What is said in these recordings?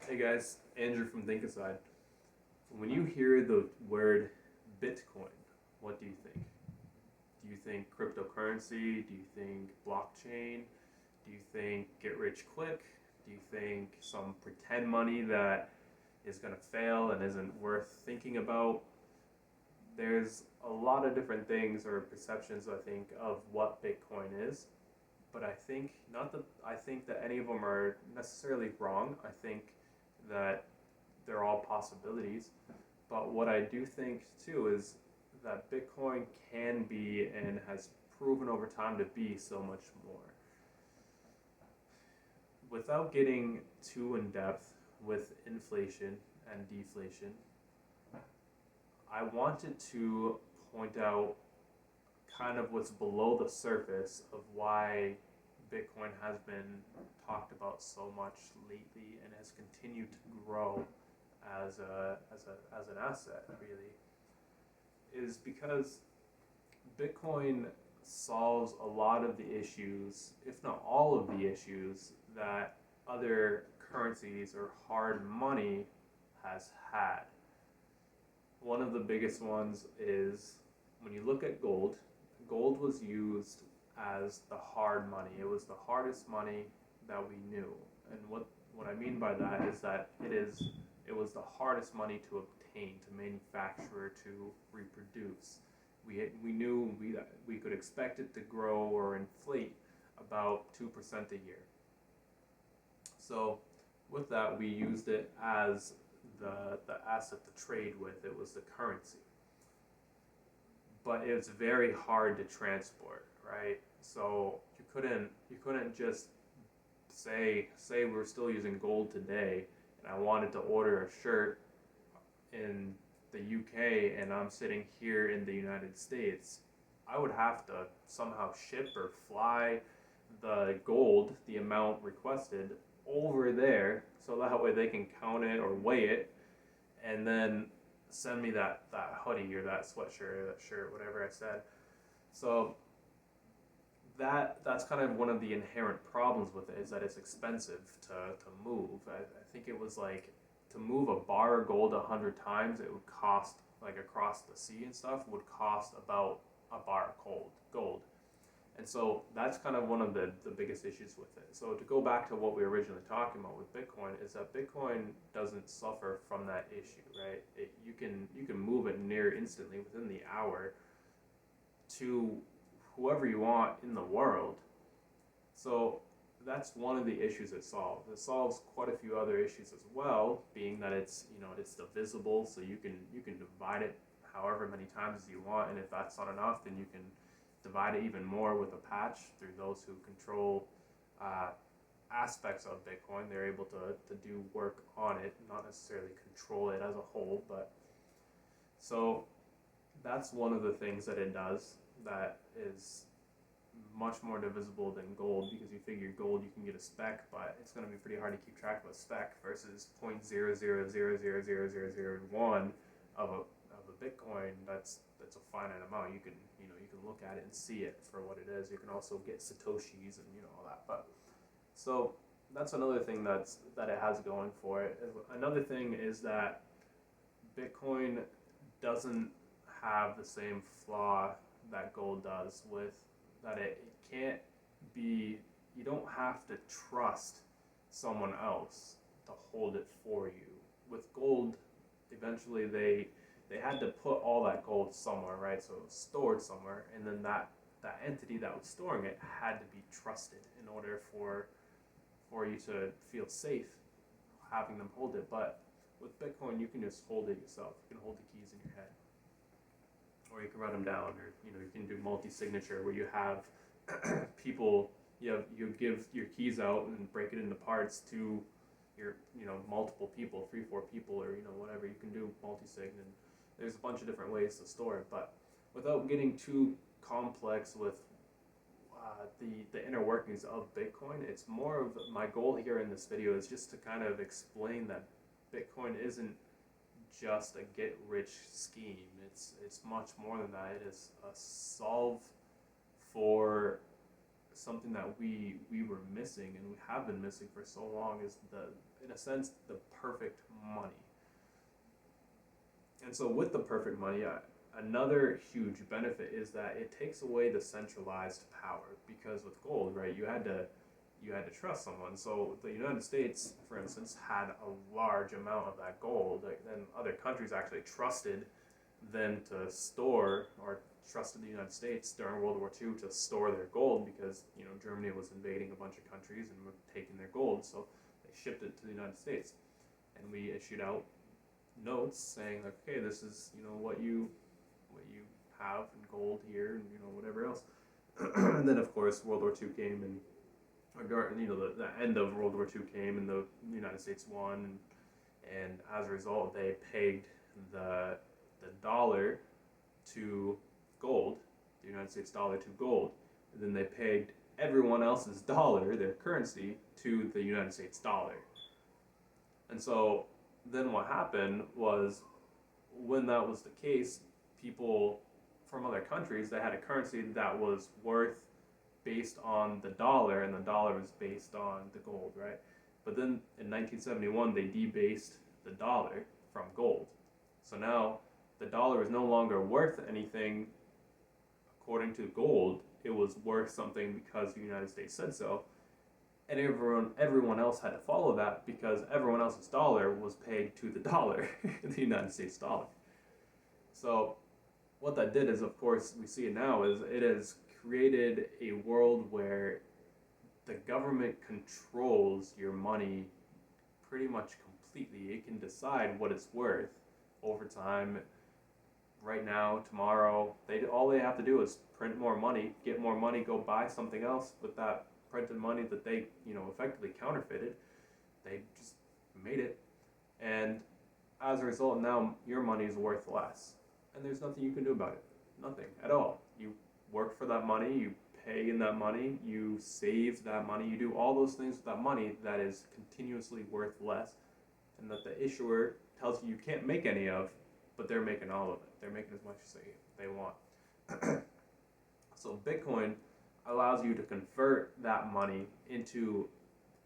Hey guys, Andrew from Think Aside. When you hear the word Bitcoin, what do you think? Do you think cryptocurrency? Do you think blockchain? Do you think get rich quick? Do you think some pretend money that is going to fail and isn't worth thinking about? There's a lot of different things or perceptions, I think, of what Bitcoin is. But I think not that I think that any of them are necessarily wrong. I think that they're all possibilities. But what I do think too is that Bitcoin can be and has proven over time to be so much more. Without getting too in depth with inflation and deflation, I wanted to point out kind of what's below the surface of why Bitcoin has been talked about so much lately and has continued to grow as an asset, really, is because Bitcoin solves a lot of the issues, if not all of the issues, that other currencies or hard money has had. One of the biggest ones is when you look at gold, gold was used as the hard money. It was the hardest money that we knew. And what I mean by that is that it was the hardest money to obtain, to manufacture, to reproduce. We knew we could expect it to grow or inflate about 2% a year. So with that, we used it as the asset to trade with. It was the currency. But it's very hard to transport, right? So you couldn't just say we're still using gold today, and I wanted to order a shirt in the UK and I'm sitting here in the United States. I would have to somehow ship or fly the gold, the amount requested, over there so that way they can count it or weigh it and then send me that hoodie or that sweatshirt or that shirt, whatever I said. So that's kind of one of the inherent problems with it is that it's expensive to move. I think it was like to move a bar of gold 100 times, it would cost like across the sea and stuff would cost about a bar of gold. And so that's kind of one of the biggest issues with it. So to go back to what we were originally talking about with Bitcoin is that Bitcoin doesn't suffer from that issue, right? You can move it near instantly within the hour to whoever you want in the world. So that's one of the issues it solves. It solves quite a few other issues as well, being that it's divisible, so you can divide it however many times as you want, and if that's not enough, then you can divide it even more with a patch through those who control aspects of Bitcoin. They're able to do work on it, not necessarily control it as a whole. But so that's one of the things that it does that is much more divisible than gold, because you figure gold you can get a spec, but it's going to be pretty hard to keep track of a spec versus 0.00000001 of a Bitcoin. That's a finite amount. You can look at it and see it for what it is. You can also get satoshis and all that. But so that's another thing that it has going for it. Another thing is that Bitcoin doesn't have the same flaw that gold does, with that it can't be, you don't have to trust someone else to hold it for you. With gold, eventually they had to put all that gold somewhere, right? So it was stored somewhere, and then that entity that was storing it had to be trusted in order for you to feel safe having them hold it. But with Bitcoin, you can just hold it yourself. You can hold the keys in your head, or you can write them down, or you can do multi-signature where you have people, you give your keys out and break it into parts to your multiple people, 3-4 people, or whatever. You can do multi-sig, and there's a bunch of different ways to store it. But without getting too complex with the inner workings of Bitcoin, it's more of my goal here in this video is just to kind of explain that Bitcoin isn't just a get-rich scheme. It's much more than that. It is a solve for something that we were missing, and we have been missing for so long, is in a sense, the perfect money. And so with the perfect money, another huge benefit is that it takes away the centralized power, because with gold, right, you had to trust someone. So the United States, for instance, had a large amount of that gold, and other countries actually trusted them to store, or trusted the United States during World War II to store their gold, because Germany was invading a bunch of countries and were taking their gold, so they shipped it to the United States, and we issued out notes saying, like, okay, this is what you have in gold here, and whatever else. And then of course World War II came, and the end of World War II came, and the United States won, and as a result, they pegged the dollar to gold, the United States dollar to gold, and then they pegged everyone else's dollar, their currency, to the United States dollar. And so then what happened was, when that was the case, people from other countries, they had a currency that was worth based on the dollar, and the dollar was based on the gold, right? But then in 1971, they debased the dollar from gold. So now the dollar is no longer worth anything according to gold. It was worth something because the United States said so. And everyone else had to follow that, because everyone else's dollar was pegged to the dollar, the United States dollar. So what that did is, of course, we see it now, is it has created a world where the government controls your money pretty much completely. It can decide what it's worth over time. Right now, tomorrow, all they have to do is print more money, get more money, go buy something else with that printed money that they, effectively counterfeited. They just made it, and as a result, now your money is worth less, and there's nothing you can do about it. Nothing at all. You work for that money, you pay in that money, you save that money, you do all those things with that money that is continuously worth less, and that the issuer tells you can't make any of, but they're making all of it. They're making as much as they want. So Bitcoin allows you to convert that money into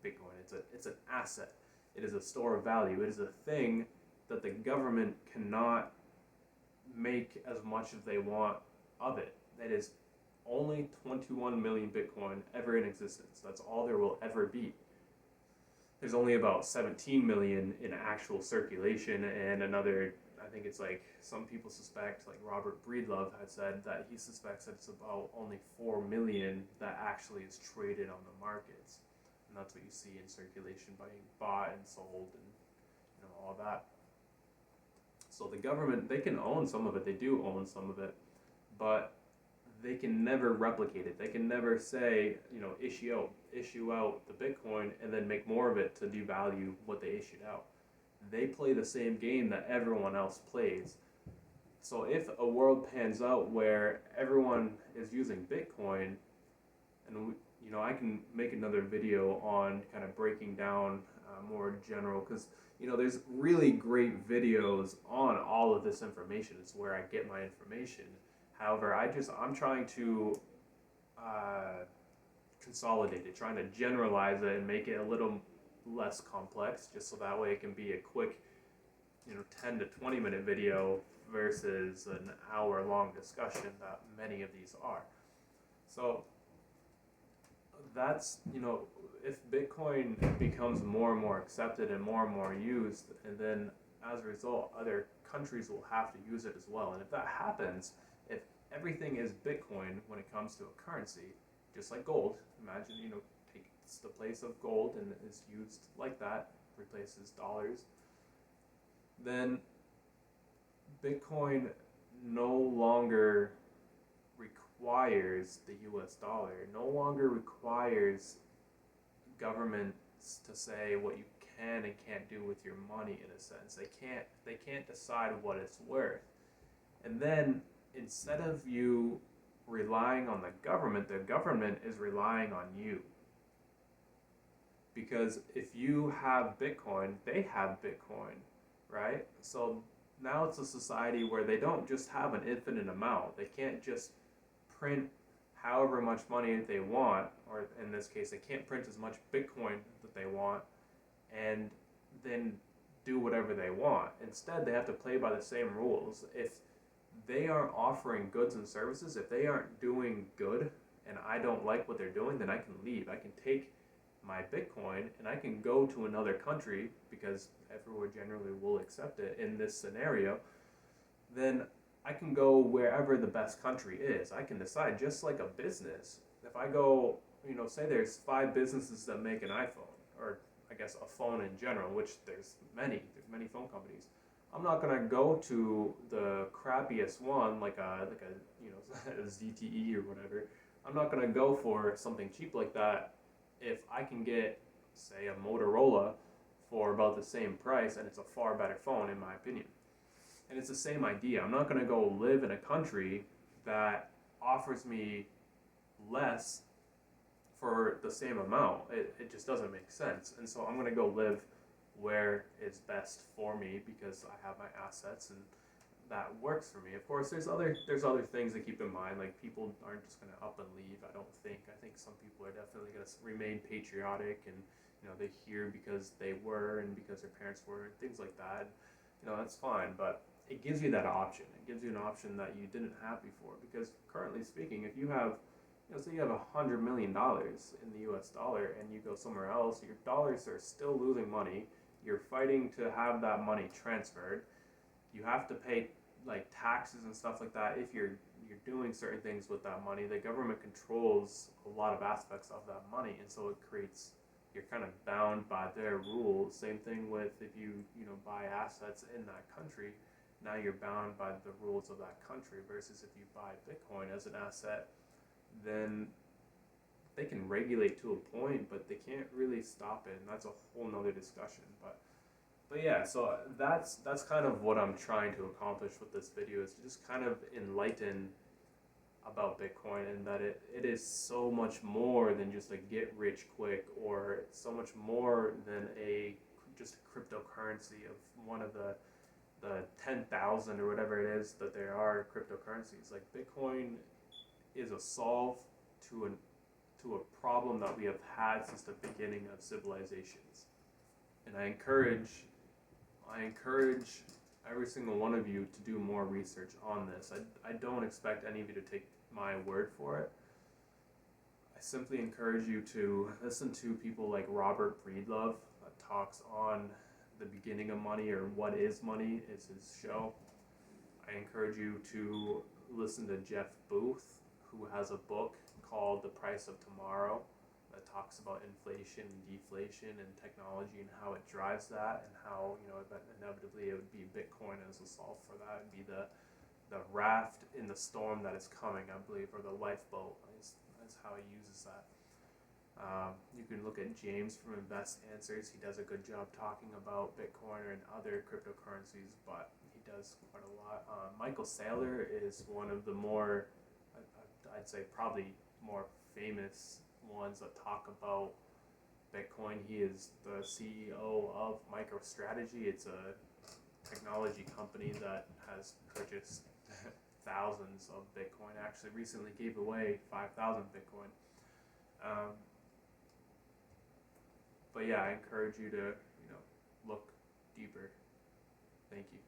Bitcoin. It's an asset. It is a store of value. It is a thing that the government cannot make as much as they want of it. That is only 21 million Bitcoin ever in existence. That's all there will ever be. There's only about 17 million in actual circulation, and another, I think it's like, some people suspect, like Robert Breedlove had said, that he suspects that it's about only 4 million that actually is traded on the markets. And that's what you see in circulation, being bought and sold, and all that. So the government, they can own some of it, they do own some of it, but they can never replicate it. They can never say, issue out the Bitcoin and then make more of it to devalue what they issued out. They play the same game that everyone else plays. So if a world pans out where everyone is using Bitcoin, and I can make another video on kind of breaking down more general, because there's really great videos on all of this information. It's where I get my information. However, I'm trying to consolidate it, trying to generalize it and make it a little less complex, just so that way it can be a quick 10 to 20 minute video versus an hour long discussion that many of these are. So that's, if Bitcoin becomes more and more accepted and more used, and then as a result other countries will have to use it as well. And if that happens, if everything is Bitcoin when it comes to a currency, just like gold, imagine, takes the place of gold and is used like that, replaces dollars, then Bitcoin no longer requires the US dollar, no longer requires governments to say what you can and can't do with your money. In a sense, they can't decide what it's worth. And then instead of you relying on the government is relying on you. Because if you have Bitcoin, they have Bitcoin, right? So now it's a society where they don't just have an infinite amount. They can't just print however much money they want, or in this case, they can't print as much Bitcoin that they want, and then do whatever they want. Instead, they have to play by the same rules. If they aren't offering goods and services, if they aren't doing good, and I don't like what they're doing, then I can leave. I can take my Bitcoin and I can go to another country, because everywhere generally will accept it in this scenario. Then I can go wherever the best country is. I can decide, just like a business. If I go, say there's 5 businesses that make an iPhone, or I guess a phone in general, which there's many phone companies. I'm not gonna go to the crappiest one, like a a ZTE or whatever. I'm not gonna go for something cheap like that if I can get, say, a Motorola for about the same price, and it's a far better phone in my opinion. And it's the same idea. I'm not going to go live in a country that offers me less for the same amount. It just doesn't make sense. And so I'm going to go live where it's best for me, because I have my assets and that works for me. Of course, there's other things to keep in mind. Like, people aren't just going to up and leave. I think some people are definitely going to remain patriotic, and they're here because they were and because their parents were and things like that. That's fine, but it gives you that option. It gives you an option that you didn't have before. Because currently speaking, if you have, say you have $100 million in the U.S. dollar and you go somewhere else, your dollars are still losing money. You're fighting to have that money transferred. You have to pay like taxes and stuff like that if you're doing certain things with that money. The government controls a lot of aspects of that money, and so it creates, you're kind of bound by their rules. Same thing with if you buy assets in that country, now you're bound by the rules of that country. Versus if you buy Bitcoin as an asset, then they can regulate to a point, but they can't really stop it, and that's a whole nother discussion. But yeah, so that's kind of what I'm trying to accomplish with this video, is to just kind of enlighten about Bitcoin, and that it is so much more than just a get rich quick, or it's so much more than just a cryptocurrency of one of the 10,000 or whatever it is that there are cryptocurrencies. Like, Bitcoin is a solve to a problem that we have had since the beginning of civilizations. And I encourage every single one of you to do more research on this. I don't expect any of you to take my word for it. I simply encourage you to listen to people like Robert Breedlove, that talks on the beginning of money, or what is money, is his show. I encourage you to listen to Jeff Booth, who has a book called The Price of Tomorrow, that talks about inflation and deflation and technology and how it drives that, and how inevitably it would be Bitcoin as a solve for that. It'd be the raft in the storm that is coming, I believe, or the lifeboat is how he uses that. You can look at James from Invest Answers. He does a good job talking about Bitcoin and other cryptocurrencies, but he does quite a lot. Michael Saylor is one of the more, I'd say probably more famous ones that talk about Bitcoin. He is the CEO of MicroStrategy. It's a technology company that has purchased thousands of Bitcoin. Actually, recently gave away 5,000 Bitcoin. But yeah, I encourage you to look deeper. Thank you.